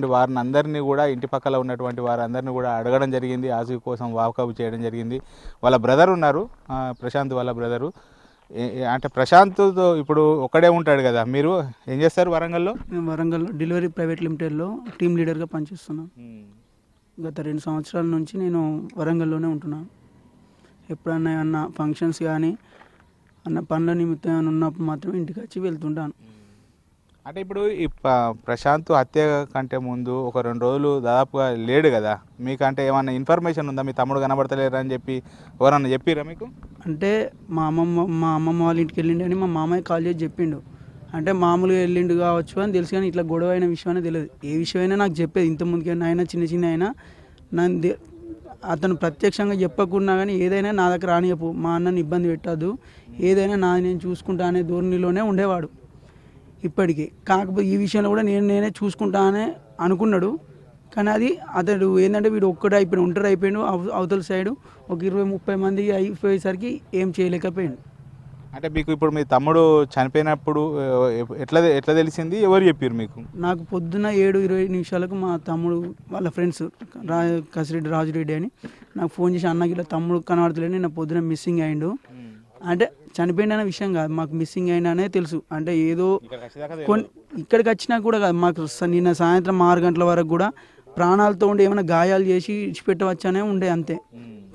వారిని అందరినీ కూడా ఇంటి పక్కల ఉన్నటువంటి వారందరినీ కూడా అడగడం జరిగింది. ఆచూకీ కోసం వాకప్ చేయడం జరిగింది. వాళ్ళ బ్రదర్ ఉన్నారు, ప్రశాంత్ వాళ్ళ బ్రదరు. అంటే ప్రశాంత్తో ఇప్పుడు ఒక్కడే ఉంటాడు కదా, మీరు ఏం చేస్తారు వరంగల్లో? నేను వరంగల్లో డెలివరీ ప్రైవేట్ లిమిటెడ్లో టీమ్ లీడర్గా పనిచేస్తున్నాను. గత 2 సంవత్సరాల నుంచి నేను వరంగల్లోనే ఉంటున్నాను. ఎప్పుడన్నా ఏమన్నా ఫంక్షన్స్ కానీ అన్న పనుల నిమిత్తం ఏమైనా ఉన్నప్పుడు మాత్రం ఇంటికి వచ్చి వెళ్తుంటాను. అంటే ఇప్పుడు ఈ ప్రశాంత్ హత్య కంటే ముందు ఒక 2 రోజులు దాదాపుగా లేడు కదా, మీకంటే ఏమన్నా ఇన్ఫర్మేషన్ ఉందా? మీ తమ్ముడు కనబడతలేరు అని చెప్పి ఎవరన్నా చెప్పిరా మీకు? అంటే మా అమ్మమ్మ వాళ్ళ ఇంటికి వెళ్ళిండు అని మా మామయ్య కాల్ చేసి చెప్పిండు. అంటే మామూలుగా వెళ్ళిండు కావచ్చు అని తెలుసు, కానీ ఇట్లా గొడవ అయిన విషయం అనేది తెలియదు. ఏ విషయమైనా నాకు చెప్పేది, ఇంతకుముందుకైనా అయినా చిన్న అయినా నన్ను అతను ప్రత్యక్షంగా చెప్పకున్నా కానీ ఏదైనా నా దగ్గర రానియపు, మా అన్నని ఇబ్బంది పెట్టద్దు, ఏదైనా నేను చూసుకుంటా అనే ధోరణిలోనే ఉండేవాడు ఇప్పటికీ. కాకపోతే ఈ విషయంలో కూడా నేనే చూసుకుంటా అనే అనుకున్నాడు. కానీ అది అతడు ఏంటంటే వీడు ఒంటరి అయిపోయాడు. అవతల సైడు ఒక 20-30 మంది అయిపోయేసరికి ఏం చేయలేకపోయాడు. అంటే మీకు ఇప్పుడు మీ తమ్ముడు చనిపోయినప్పుడు ఎట్లా తెలిసింది? ఎవరు చెప్పారు మీకు? నాకు పొద్దున్న 7:20 మా తమ్ముడు వాళ్ళ ఫ్రెండ్స్ కసిరెడ్డి రాజురెడ్డి అని నాకు ఫోన్ చేసి, అన్నకి ఇలా తమ్ముడు కనబడతలేని నా పొద్దున మిస్సింగ్ అయ్యిండు. అంటే చనిపోయింది అనే విషయం కాదు, మాకు మిస్సింగ్ అయినా తెలుసు. అంటే ఏదో ఇక్కడికి వచ్చినా కూడా కాదు, మాకు నిన్న సాయంత్రం 6 గంటల వరకు కూడా ప్రాణాలతో ఉండి ఏమైనా గాయాలు చేసి ఇచ్చిపెట్టవచ్చనే ఉండే అంతే.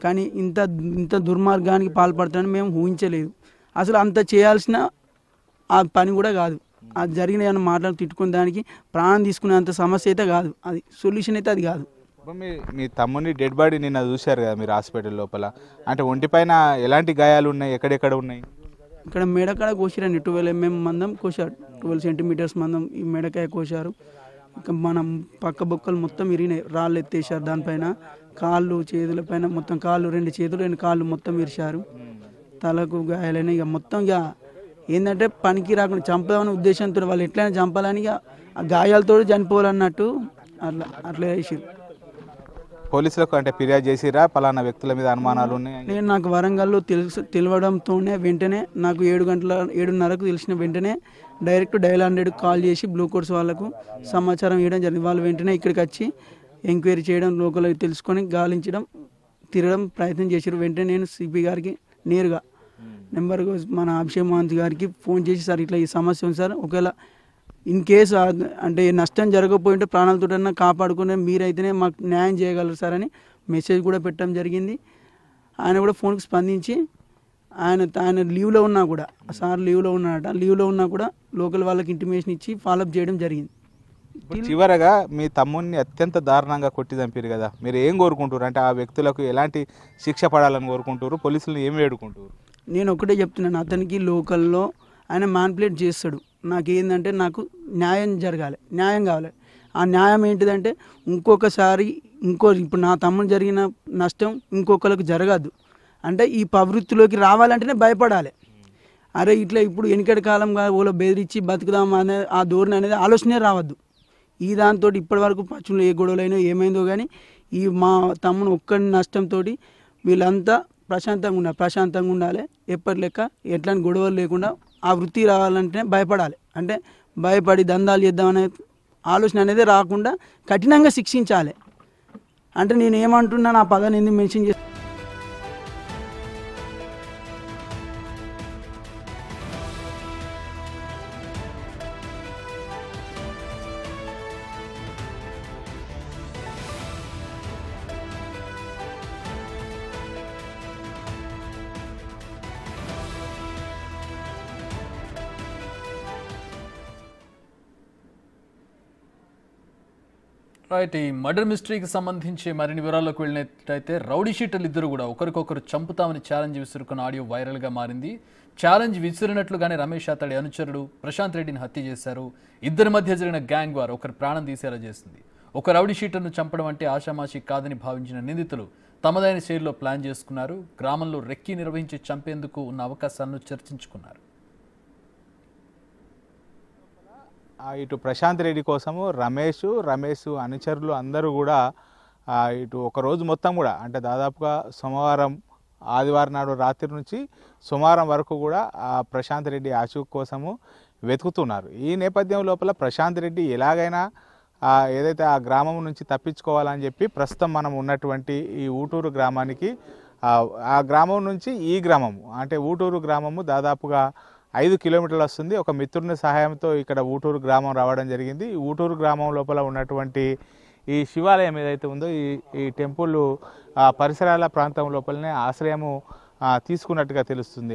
కానీ ఇంత దుర్మార్గానికి పాల్పడతానని మేము ఊహించలేదు. అసలు అంత చేయాల్సిన ఆ పని కూడా కాదు. అది జరిగిన ఏమైనా మాటలు తిట్టుకునే దానికి ప్రాణం తీసుకునేంత సమస్య అయితే కాదు, అది సొల్యూషన్ అయితే అది కాదు. మీ తమ్ముని డెడ్ బాడీ నిన్న చూశారు కదా మీరు హాస్పిటల్ లోపల, అంటే ఒంటిపైన ఎలాంటి గాయాలు ఉన్నాయి, ఎక్కడెక్కడ ఉన్నాయి? ఇక్కడ మెడకాయ కోసారండి, 12 mm మందం కోసారు, 12 సెంటీమీటర్స్ మందం ఈ మెడకాయ కోసారు. ఇంకా మనం పక్క బొక్కలు మొత్తం ఇరిగినాయి, రాళ్ళు ఎత్తేసారు దానిపైన. కాళ్ళు చేతుల పైన మొత్తం, కాళ్ళు 2 చేతులు 2 కాళ్ళు మొత్తం ఇరిచారు. తలకు గాయాలైనా ఇక మొత్తం ఇక ఏంటంటే పనికి రాకుండా చంపదామనే ఉద్దేశంతో వాళ్ళు ఎట్లయినా చంపాలని ఇక ఆ గాయాలతో చనిపోవాలన్నట్టు అట్లా చేసారు. పోలీసులకు అంటే ఫిర్యాదు చేసిరా పలానా వ్యక్తుల మీద అనుమానాలు ఉన్నాయి? నేను నాకు వరంగల్లో తెలియడంతోనే వెంటనే నాకు 7:30కు తెలిసిన వెంటనే డైరెక్ట్ డయల్ 100 కాల్ చేసి బ్లూ కోర్స్ వాళ్ళకు సమాచారం ఇవ్వడం జరిగింది. వాళ్ళు వెంటనే ఇక్కడికి వచ్చి ఎంక్వైరీ చేయడం, లోకల్ తెలుసుకొని గాలించడం, తిరగడం ప్రయత్నం చేశారు. వెంటనే నేను సిపి గారికి నేరుగా నెంబర్ మన అభిషేక్ మహంత్ గారికి ఫోన్ చేసి, సార్ ఇట్లా ఈ సమస్య ఉంది సార్, ఒకవేళ ఇన్ కేసు అంటే నష్టం జరగకపోయింటే ప్రాణాలతోటన్నా కాపాడుకునే మీరైతేనే మాకు న్యాయం చేయగలరు సార్ అని మెసేజ్ కూడా పెట్టడం జరిగింది. ఆయన కూడా ఫోన్కి స్పందించి ఆయన లీవ్లో ఉన్నా కూడా, సార్ లీవ్లో ఉన్నాడట, లీవ్లో ఉన్నా కూడా లోకల్ వాళ్ళకి ఇంటిమేషన్ ఇచ్చి ఫాలోఅప్ చేయడం జరిగింది. చివరగా మీ తమ్ముడిని అత్యంత దారుణంగా కొట్టి చంపారు కదా, మీరు ఏం కోరుకుంటారు? అంటే ఆ వ్యక్తులకు ఎలాంటి శిక్ష పడాలని కోరుకుంటారు? పోలీసులు ఏమి వేడుకుంటారు? నేను ఒకటే చెప్తున్నాను, అతనికి లోకల్లో ఆయన మ్యానిపులేట్ చేస్తాడు. నాకేంటంటే నాకు న్యాయం జరగాలి, న్యాయం కావాలి. ఆ న్యాయం ఏంటిదంటే ఇంకొకసారి ఇప్పుడు నా తమ్ముడు జరిగిన నష్టం ఇంకొకరికి జరగద్దు. అంటే ఈ ప్రవృత్తిలోకి రావాలంటేనే భయపడాలి. అరే ఇట్లా ఇప్పుడు వెనుకటి కాలంగా ఓలో బెదిరించి బతుకుదాం అనే ఆ ధోరణి అనేది ఆలోచనే రావద్దు. ఈ దాంతో ఇప్పటి వరకు పచ్చులు ఏ గొడవలైనా ఏమైందో కానీ ఈ మా తమ్ముడు ఒక్కడి నష్టంతో వీళ్ళంతా ప్రశాంతంగా ఉండాలి. ఎప్పటి లెక్క ఎట్లాంటి గొడవలు లేకుండా ఆ వృత్తి రావాలంటే భయపడాలి. అంటే భయపడి దందాలు చేద్దామనే ఆలోచన అనేది రాకుండా కఠినంగా శిక్షించాలి. అంటే నేను ఏమంటున్నా, నా పదాన్ని ఎందుకు మెన్షన్ చేస్తాను? రైట్, ఈ మర్డర్ మిస్టరీకి సంబంధించి మరిన్ని వివరాల్లోకి వెళ్ళినట్లయితే రౌడీ షీటర్లు ఇద్దరు కూడా ఒకరికొకరు చంపుతామని ఛాలెంజ్ విసురుకున్న ఆడియో వైరల్గా మారింది. ఛాలెంజ్ విసిరినట్లుగానే రమేష్ అతడి అనుచరుడు ప్రశాంత్ రెడ్డిని హత్య చేశారు. ఇద్దరి మధ్య జరిగిన గ్యాంగ్ వార్ ఒకరి ప్రాణం తీసేలా చేసింది. ఒక రౌడీ షీటర్ను చంపడం అంటే ఆషామాషి కాదని భావించిన నిందితులు తమదైన శైలిలో ప్లాన్ చేసుకున్నారు. గ్రామంలో రెక్కీ నిర్వహించి చంపేందుకు ఉన్న అవకాశాలను చర్చించుకున్నారు. ఇటు ప్రశాంత్ రెడ్డి కోసము రమేష్ అనుచరులు అందరూ కూడా ఇటు ఒకరోజు మొత్తం కూడా, అంటే దాదాపుగా సోమవారం ఆదివారం నాడు రాత్రి నుంచి సోమవారం వరకు కూడా ప్రశాంత్ రెడ్డి ఆచూకీ కోసము వెతుకుతున్నారు. ఈ నేపథ్యం లోపల ప్రశాంత్ రెడ్డి ఎలాగైనా ఏదైతే ఆ గ్రామం నుంచి తప్పించుకోవాలని చెప్పి ప్రస్తుతం మనం ఉన్నటువంటి ఈ ఊటూరు గ్రామానికి ఆ గ్రామం నుంచి ఈ గ్రామము అంటే ఊటూరు గ్రామము దాదాపుగా 5 కిలోమీటర్లు వస్తుంది. ఒక మిత్రుని సహాయంతో ఇక్కడ ఊటూరు గ్రామం రావడం జరిగింది. ఈ ఊటూరు గ్రామం లోపల ఉన్నటువంటి ఈ శివాలయం ఏదైతే ఉందో ఈ టెంపుల్ పరిసరాల ప్రాంతం లోపలనే ఆశ్రయము తీసుకున్నట్టుగా తెలుస్తుంది.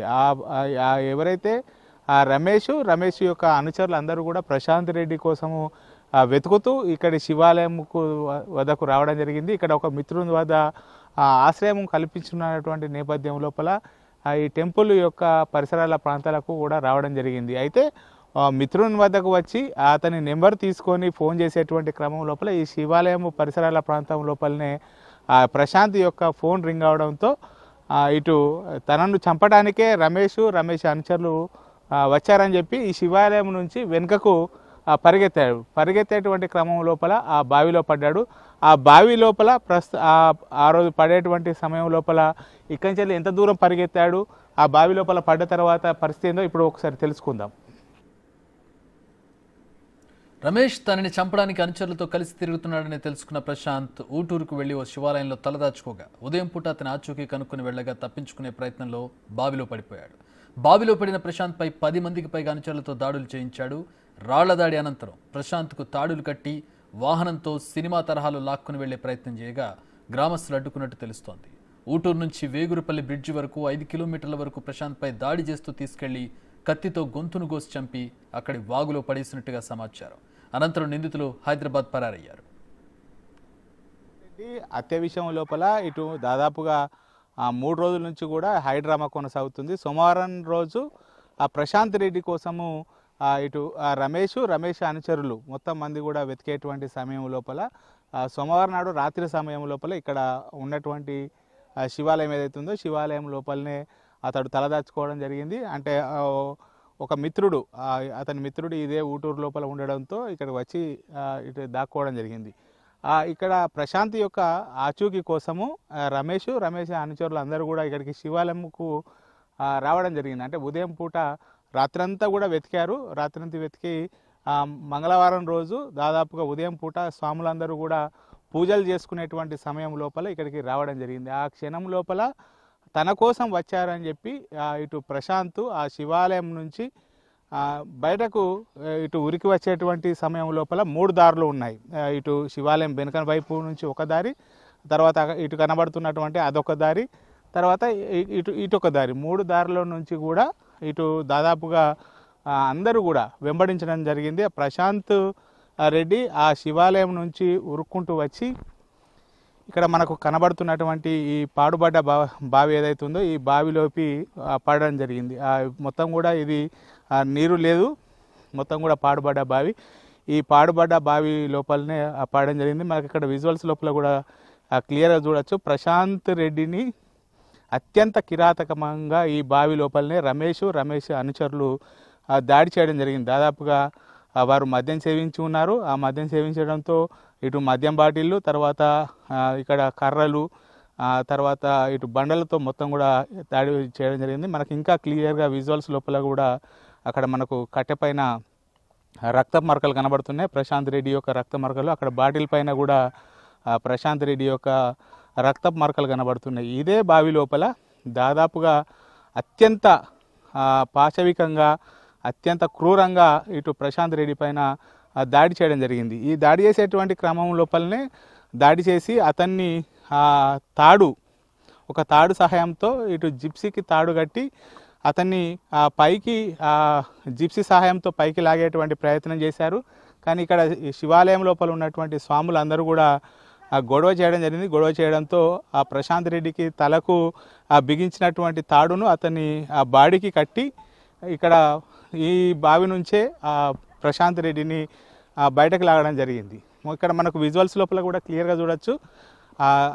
ఎవరైతే రమేష్ యొక్క అనుచరులు అందరూ కూడా ప్రశాంత్ రెడ్డి కోసము వెతుకుతూ ఇక్కడ శివాలయంకు వద్దకు రావడం జరిగింది. ఇక్కడ ఒక మిత్రుని వద్ద ఆశ్రయం కల్పించున్నటువంటి నేపథ్యం లోపల ఈ టెంపుల్ యొక్క పరిసరాల ప్రాంతాలకు కూడా రావడం జరిగింది. అయితే మిత్రుని వద్దకు వచ్చి అతని నెంబర్ తీసుకొని ఫోన్ చేసేటువంటి క్రమం లోపల ఈ శివాలయం పరిసరాల ప్రాంతం లోపలనే ప్రశాంత్ యొక్క ఫోన్ రింగ్ అవడంతో ఇటు తనను చంపడానికే రమేష్ అనుచరులు వచ్చారని చెప్పి ఈ శివాలయం నుంచి వెనుకకు పరిగెత్తేటువంటి క్రమం లోపల ఆ బావిలో పడ్డాడు. ఆ బావి లోపల ఆ రోజు పడేటువంటి సమయం లోపల ఇక్కడి నుంచి ఎంత దూరం పరిగెత్తాడు, ఆ బావి లోపల పడ్డ తర్వాత పరిస్థితి ఏందో ఇప్పుడు ఒకసారి తెలుసుకుందాం. రమేష్ తనని చంపడానికి అనుచరులతో కలిసి తిరుగుతున్నాడని తెలుసుకున్న ప్రశాంత్ ఊటూరుకు వెళ్లి ఓ శివాలయంలో తలదాచుకోగా ఉదయం పూట అతని ఆచూకీ కనుక్కుని వెళ్లగా తప్పించుకునే ప్రయత్నంలో బావిలో పడిపోయాడు. బావిలో పడిన ప్రశాంత్పై 10 మందికి పైగా అనుచరులతో దాడులు చేయించాడు. రాళ్ల దాడి అనంతరం ప్రశాంత్కు తాడులు కట్టి వాహనంతో సినిమా తరహాలో లాక్కుని వెళ్లే ప్రయత్నం చేయగా గ్రామస్తులు అడ్డుకున్నట్టు తెలుస్తోంది. ఊటూరు నుంచి వేగురుపల్లి బ్రిడ్జి వరకు 5 కిలోమీటర్ల వరకు ప్రశాంత్పై దాడి చేస్తూ తీసుకెళ్లి కత్తితో గొంతును కోసి చంపి అక్కడి వాగులో పడేసినట్టుగా సమాచారం. అనంతరం నిందితులు హైదరాబాద్ పరారయ్యారు. హత్య విషయం లోపల ఇటు దాదాపుగా 3 రోజుల నుంచి కూడా హైడ్రామా కొనసాగుతుంది. సోమవారం రోజు ప్రశాంత్ రెడ్డి కోసము ఇటు రమేష్ అనుచరులు మొత్తం మంది కూడా వెతికేటువంటి సమయం లోపల సోమవారం నాడు రాత్రి సమయం లోపల ఇక్కడ ఉన్నటువంటి శివాలయం ఏదైతే ఉందో శివాలయం లోపలనే అతడు తలదాచుకోవడం జరిగింది. అంటే ఒక మిత్రుడు అతని మిత్రుడు ఇదే ఊటూరు లోపల ఉండడంతో ఇక్కడికి వచ్చి ఇటు దాక్కోవడం జరిగింది. ఇక్కడ ప్రశాంత్ యొక్క ఆచూకీ కోసము రమేష్ అనుచరులు అందరూ కూడా ఇక్కడికి శివాలయంకు రావడం జరిగింది. అంటే ఉదయం పూట రాత్రంతా కూడా వెతికారు. రాత్రంతా వెతికి మంగళవారం రోజు దాదాపుగా ఉదయం పూట స్వాములందరూ కూడా పూజలు చేసుకునేటువంటి సమయం లోపల ఇక్కడికి రావడం జరిగింది. ఆ క్షణం లోపల తన కోసం వచ్చారని చెప్పి ఇటు ప్రశాంత్ ఆ శివాలయం నుంచి బయటకు ఇటు ఉరికి వచ్చేటువంటి సమయం లోపల 3 దారులు ఉన్నాయి. ఇటు శివాలయం వెనుక వైపు నుంచి ఒక దారి, తర్వాత ఇటు కనబడుతున్నటువంటి అదొక దారి, తర్వాత ఇటొక దారి, 3 దారిలో నుంచి కూడా ఇటు దాదాపుగా అందరూ కూడా వెంబడించడం జరిగింది. ప్రశాంత్ రెడ్డి ఆ శివాలయం నుంచి ఉరుక్కుంటూ వచ్చి ఇక్కడ మనకు కనబడుతున్నటువంటి ఈ పాడుబడ్డ బావి ఏదైతే ఉందో ఈ బావిలోకి పడడం జరిగింది. మొత్తం కూడా ఇది నీరు లేదు, మొత్తం కూడా పాడుబడ్డ బావి. ఈ పాడుబడ్డ బావి లోపలనే పడడం జరిగింది. మనకి ఇక్కడ విజువల్స్ లోపల కూడా క్లియర్గా చూడొచ్చు. ప్రశాంత్ రెడ్డిని అత్యంత కిరాతకంగా ఈ బావి లోపలనే రమేష్ అనుచరులు దాడి చేయడం జరిగింది. దాదాపుగా వారు మద్యం సేవించి ఉన్నారు. ఆ మద్యం సేవించడంతో ఇటు మద్యం బాటిళ్ళు, తర్వాత ఇక్కడ కర్రలు, తర్వాత ఇటు బండలతో మొత్తం కూడా దాడి చేయడం జరిగింది. మనకి ఇంకా క్లియర్గా విజువల్స్ లోపల కూడా అక్కడ మనకు కట్టెపైన రక్తపు మరకలు కనబడుతున్నాయి. ప్రశాంత్ రెడ్డి యొక్క రక్త మరకలు, అక్కడ బాటిల్ పైన కూడా ప్రశాంత్ రెడ్డి యొక్క రక్తపు మరకలు కనబడుతున్నాయి. ఇదే బావి లోపల దాదాపుగా అత్యంత పాశవికంగా అత్యంత క్రూరంగా ఇటు ప్రశాంత్ రెడ్డి పైన దాడి చేయడం జరిగింది. ఈ దాడి చేసేటువంటి క్రమం లోపలనే దాడి చేసి అతన్ని ఒక తాడు సహాయంతో ఇటు జిప్సీకి తాడు కట్టి అతన్ని పైకి జిప్సీ సహాయంతో పైకి లాగేటువంటి ప్రయత్నం చేశారు. కానీ ఇక్కడ శివాలయం లోపల ఉన్నటువంటి స్వాములు అందరూ కూడా గొడవ చేయడం జరిగింది. గొడవ చేయడంతో ఆ ప్రశాంత్ రెడ్డికి తలకు బిగించినటువంటి తాడును అతన్ని బాడీకి కట్టి ఇక్కడ ఈ బావి నుంచే ప్రశాంత్ రెడ్డిని బయటకు లాగడం జరిగింది. ఇక్కడ మనకు విజువల్స్ లోపల కూడా క్లియర్గా చూడొచ్చు.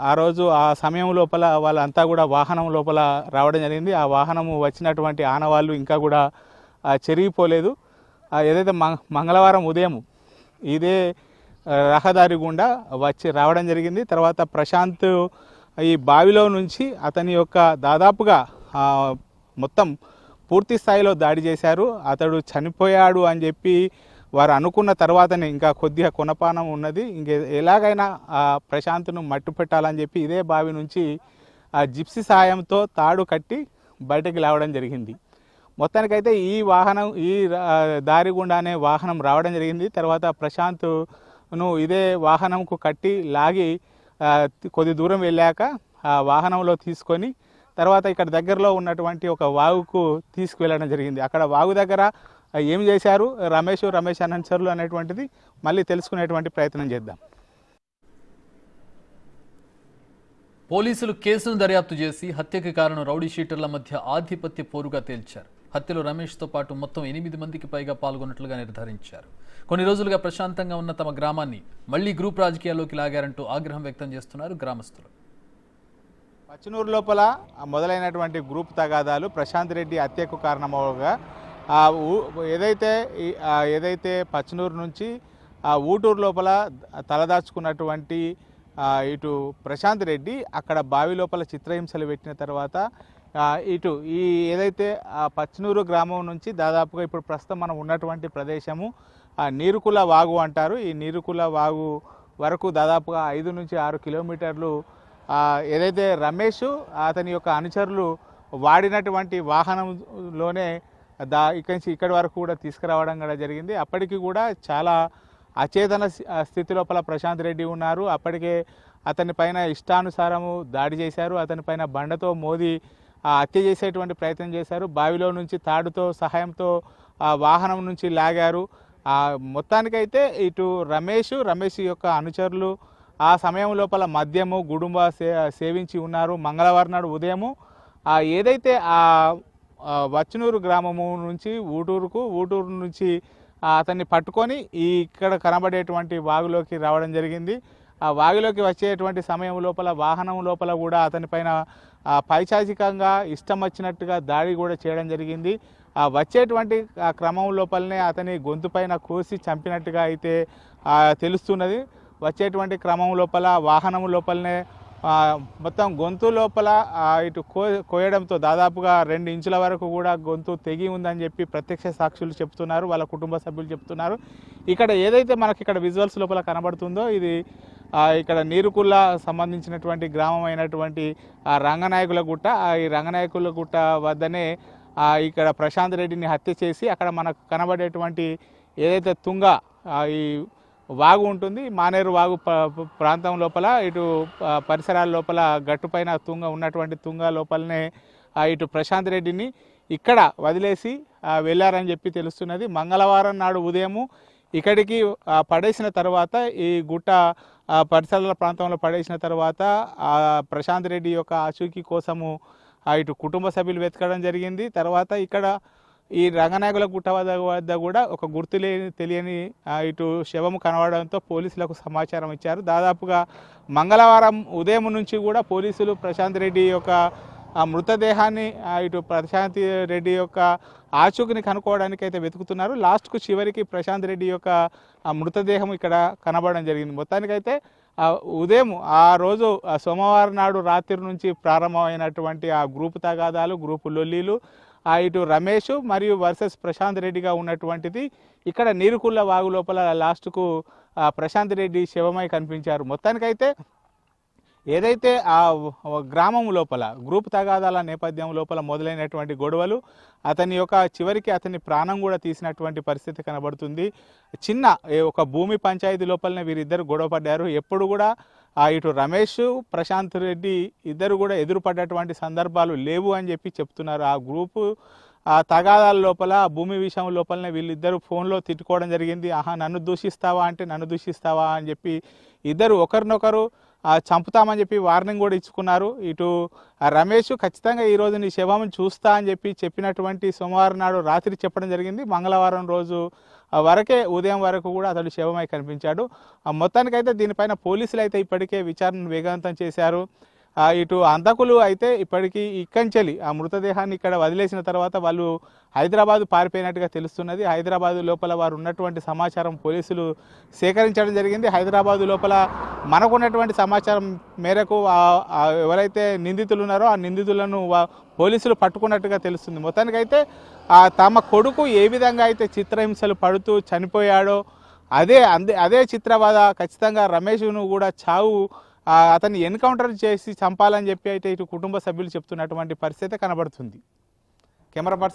ఆ రోజు ఆ సమయం లోపల వాళ్ళంతా కూడా వాహనం లోపల రావడం జరిగింది. ఆ వాహనము వచ్చినటువంటి ఆనవాళ్ళు ఇంకా కూడా చెరిగిపోలేదు. ఏదైతే మంగళవారం ఉదయం ఇదే రహదారి గుండా రావడం జరిగింది. తర్వాత ప్రశాంత్ ఈ బావిలో నుంచి అతని యొక్క దాదాపుగా మొత్తం పూర్తి స్థాయిలో దాడి చేశారు. అతడు చనిపోయాడు అని చెప్పి వారు అనుకున్న తర్వాతనే ఇంకా కొద్దిగా కొనపానం ఉన్నది, ఎలాగైనా ప్రశాంత్ను మట్టు పెట్టాలని చెప్పి ఇదే బావి నుంచి జిప్సీ సాయంతో తాడు కట్టి బయటకు లావడం జరిగింది. మొత్తానికైతే ఈ వాహనం ఈ దారి గుండానే వాహనం రావడం జరిగింది. తర్వాత ప్రశాంత్ను ఇదే వాహనంకు కట్టి లాగి కొద్ది దూరం వెళ్ళాక ఆ వాహనంలో తీసుకొని తర్వాత ఇక్కడ దగ్గరలో ఉన్నటువంటి ఒక వాగుకు తీసుకువెళ్ళడం జరిగింది. అక్కడ వాగు దగ్గర ఏం చేశారు రమేష్ అనుచరులు అనేటువంటిది మళ్ళీ తెలుసుకునేటువంటి ప్రయత్నం చేద్దాం. పోలీసులు కేసును దర్యాప్తు చేసి హత్యకి కారణం రౌడీ షీటర్ల మధ్య ఆధిపత్య పోరుగా తేల్చారు. హత్యలో రమేష్తో పాటు మొత్తం 8 మందికి పైగా పాల్గొన్నట్లుగా నిర్ధారించారు. కొన్ని రోజులుగా ప్రశాంతంగా ఉన్న తమ గ్రామాన్ని మళ్లీ గ్రూప్ రాజకీయాల్లోకి లాగారంటూ ఆగ్రహం వ్యక్తం చేస్తున్నారు గ్రామస్తులు. పచ్చనూరు లోపల మొదలైనటువంటి గ్రూప్ తగాదాలు ప్రశాంత్ రెడ్డి హత్యకు కారణమవగా ఏదైతే పచ్చనూరు నుంచి ఊటూరు లోపల తలదాచుకున్నటువంటి ఇటు ప్రశాంత్ రెడ్డి అక్కడ బావి లోపల చిత్రహింసలు పెట్టిన తర్వాత ఇటు ఈ ఏదైతే పచ్చనూరు గ్రామం నుంచి దాదాపుగా ఇప్పుడు ప్రస్తుతం మనం ఉన్నటువంటి ప్రదేశము నీరుకుల వాగు అంటారు. ఈ నీరుకుల వాగు వరకు దాదాపుగా 5 నుంచి 6 కిలోమీటర్లు ఏదైతే రమేష్ అతని యొక్క అనుచరులు వాడినటువంటి వాహనంలోనే ఇక్కడి వరకు కూడా తీసుకురావడం కూడా జరిగింది. అప్పటికి కూడా చాలా అచేతన స్థితి లోపల ప్రశాంత్ రెడ్డి ఉన్నారు. అప్పటికే అతని పైన ఇష్టానుసారము దాడి చేశారు. అతని పైన బండతో మోది హత్య చేసేటువంటి ప్రయత్నం చేశారు. బావిలో నుంచి తాడుతో సహాయంతో వాహనం నుంచి లాగారు. మొత్తానికైతే ఇటు రమేష్ యొక్క అనుచరులు ఆ సమయం లోపల మద్యము గుడుంబ సేవించి ఉన్నారు. మంగళవారం నాడు ఉదయము ఏదైతే వచ్చనూరు గ్రామము నుంచి ఊటూరు నుంచి అతన్ని పట్టుకొని ఇక్కడ కనబడేటువంటి వాగులోకి రావడం జరిగింది. ఆ వాగులోకి వచ్చేటువంటి సమయం లోపల వాహనం లోపల కూడా అతనిపైన పైశాచికంగా ఇష్టం వచ్చినట్టుగా దాడి కూడా చేయడం జరిగింది. వచ్చేటువంటి క్రమం లోపలనే అతని గొంతు పైన కోసి చంపినట్టుగా అయితే తెలుస్తున్నది. వచ్చేటువంటి క్రమం లోపల వాహనం లోపలనే మొత్తం గొంతు లోపల ఇటు కోయడంతో దాదాపుగా 2 ఇంచుల వరకు కూడా గొంతు తెగి ఉందని చెప్పి ప్రత్యక్ష సాక్షులు చెప్తున్నారు, వాళ్ళ కుటుంబ సభ్యులు చెప్తున్నారు. ఇక్కడ ఏదైతే మనకి ఇక్కడ విజువల్స్ లోపల కనబడుతుందో ఇది ఇక్కడ నీరుకుల్ల సంబంధించినటువంటి గ్రామం అయినటువంటి రంగనాయకుల గుట్ట. ఈ రంగనాయకుల గుట్ట వద్దనే ఇక్కడ ప్రశాంత్ రెడ్డిని హత్య చేసి అక్కడ మనకు కనబడేటువంటి ఏదైతే తుంగ ఈ వాగు ఉంటుంది, మానేరు వాగు ప్రాంతం లోపల ఇటు పరిసరాల లోపల గట్టుపైన తుంగ ఉన్నటువంటి తుంగ లోపలనే ఇటు ప్రశాంత్ రెడ్డిని ఇక్కడ వదిలేసి వెళ్ళారని చెప్పి తెలుస్తున్నది. మంగళవారం నాడు ఉదయము ఇక్కడికి పడేసిన తర్వాత ఈ గుట్ట పరిసరాల ప్రాంతంలో పడేసిన తర్వాత ప్రశాంత్ రెడ్డి యొక్క ఆచూకీ కోసము ఇటు కుటుంబ సభ్యులు వెతకడం జరిగింది. తర్వాత ఇక్కడ ఈ రంగనాయకుల గుట్ట వద్ద కూడా ఒక తెలియని ఇటు శవము కనబడడంతో పోలీసులకు సమాచారం ఇచ్చారు. దాదాపుగా మంగళవారం ఉదయం నుంచి కూడా పోలీసులు ప్రశాంత్ రెడ్డి యొక్క మృతదేహాన్ని ఇటు ప్రశాంత్ రెడ్డి యొక్క ఆచూకీని కనుక్కోవడానికి అయితే వెతుకుతున్నారు. లాస్ట్కు చివరికి ప్రశాంత్ రెడ్డి యొక్క మృతదేహం ఇక్కడ కనబడడం జరిగింది. మొత్తానికైతే ఉదయం ఆ రోజు సోమవారం నాడు రాత్రి నుంచి ప్రారంభమైనటువంటి ఆ గ్రూపు తగాదాలు, గ్రూపు లొల్లీలు ఇటు రమేష్ మరియు వర్సెస్ ప్రశాంత్ రెడ్డిగా ఉన్నటువంటిది ఇక్కడ నీరుకుల్ల వాగు లోపల లాస్ట్కు ప్రశాంత్ రెడ్డి శవమై కనిపించారు. మొత్తానికైతే ఏదైతే ఆ గ్రామం లోపల గ్రూప్ తగాదాల నేపథ్యం లోపల మొదలైనటువంటి గొడవలు చివరికి అతని ప్రాణం కూడా తీసినటువంటి పరిస్థితి కనబడుతుంది. చిన్న ఒక భూమి పంచాయతీ లోపలనే వీరిద్దరు గొడవ పడ్డారు. ఎప్పుడు కూడా ఇటు రమేష్ ప్రశాంత్ రెడ్డి ఇద్దరు కూడా ఎదురుపడ్డటువంటి సందర్భాలు లేవు అని చెప్పి చెప్తున్నారు. ఆ గ్రూపు తగాదాల లోపల భూమి విషయం లోపలనే వీళ్ళిద్దరు ఫోన్లో తిట్టుకోవడం జరిగింది. నన్ను దూషిస్తావా అంటే నన్ను దూషిస్తావా అని చెప్పి ఇద్దరు ఒకరినొకరు చంపుతామని చెప్పి వార్నింగ్ కూడా ఇచ్చుకున్నారు. ఇటు రమేష్ ఖచ్చితంగా ఈరోజు నీ శవం చూస్తా అని చెప్పినటువంటి సోమవారం నాడు రాత్రి చెప్పడం జరిగింది. మంగళవారం రోజు ఉదయం వరకు కూడా అతడు శవమై కనిపించాడు. మొత్తానికైతే దీనిపైన పోలీసులు అయితే ఇప్పటికే విచారణను వేగవంతం చేశారు. ఇటు అంతకులు అయితే ఇప్పటికీ ఇక్కంచెలి ఆ మృతదేహాన్ని ఇక్కడ వదిలేసిన తర్వాత వాళ్ళు హైదరాబాద్ పారిపోయినట్టుగా తెలుస్తున్నది. హైదరాబాద్ లోపల వారు ఉన్నటువంటి సమాచారం పోలీసులు సేకరించడం జరిగింది. హైదరాబాద్ లోపల మనకున్నటువంటి సమాచారం మేరకు ఎవరైతే నిందితులు ఉన్నారో ఆ నిందితులను పోలీసులు పట్టుకున్నట్టుగా తెలుస్తుంది. మొత్తానికైతే తమ కొడుకు ఏ విధంగా అయితే చిత్రహింసలు పడుతూ చనిపోయాడో అదే చిత్రబాధ ఖచ్చితంగా రమేష్ను కూడా చావు అతన్ని ఎన్కౌంటర్ చేసి చంపాలని చెప్పి అయితే ఇటు కుటుంబ సభ్యులు చెప్తున్నటువంటి పరిస్థితి కనబడుతుంది. Camera person